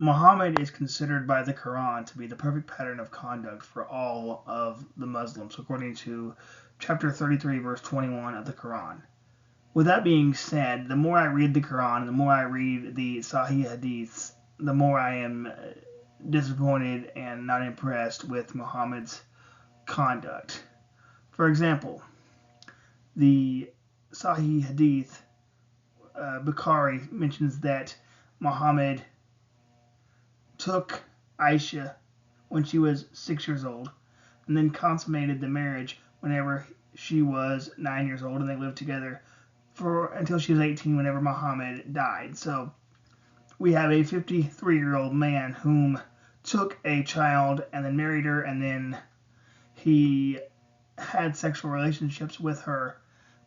Muhammad is considered by the Quran to be the perfect pattern of conduct for all of the Muslims, according to chapter 33, verse 21 of the Quran. With that being said, the more I read the Quran, the more I read the Sahih Hadiths, the more I am disappointed and not impressed with Muhammad's conduct. For example, the Sahih Hadith, Bukhari mentions that Muhammad took Aisha when she was 6 years old and then consummated the marriage whenever she was 9 years old, and they lived together until she was 18 whenever Muhammad died. So we have a 53-year-old man whom took a child and then married her, and then he had sexual relationships with her.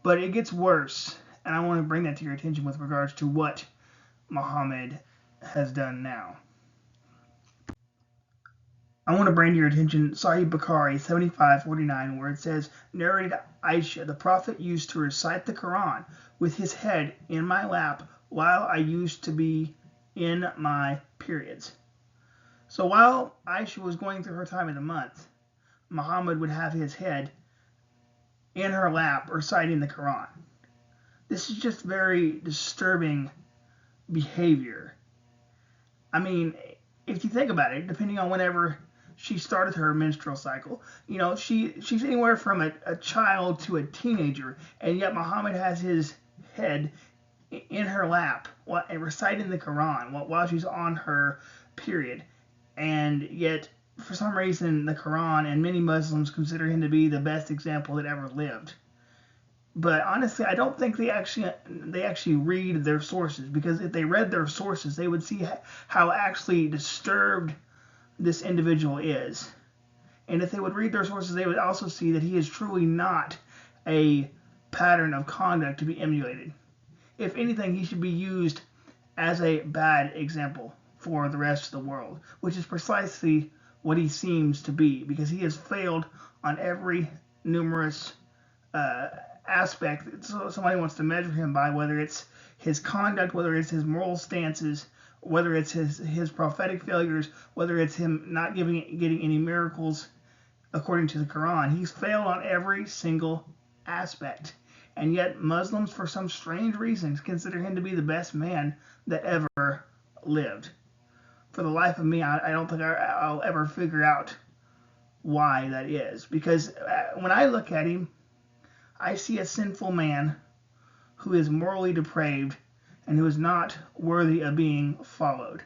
But it gets worse, and I want to bring that to your attention with regards to what Muhammad has done now. I want to bring to your attention Sahih Bukhari 75:49, where it says, narrated Aisha, the Prophet used to recite the Quran with his head in my lap while I used to be in my periods. So while Aisha was going through her time of the month, Muhammad would have his head in her lap reciting the Quran. This is just very disturbing behavior. I mean, if you think about it, depending on whenever she started her menstrual cycle, she's anywhere from a child to a teenager, and yet Muhammad has his head in her lap and reciting the Quran while she's on her period. And yet, for some reason, the Quran and many Muslims consider him to be the best example that ever lived. But honestly, I don't think they actually read their sources, because if they read their sources, they would see how actually disturbed this individual is. And if they would read their sources, they would also see that he is truly not a pattern of conduct to be emulated. If anything, he should be used as a bad example for the rest of the world, which is precisely what he seems to be, because he has failed on every numerous aspect. So somebody wants to measure him by, whether it's his conduct, whether it's his moral stances, whether it's his prophetic failures, whether it's him not getting any miracles according to the Quran. He's failed on every single aspect. And yet Muslims, for some strange reason, consider him to be the best man that ever lived. For the life of me, I don't think I'll ever figure out why that is. Because when I look at him, I see a sinful man who is morally depraved and who is not worthy of being followed.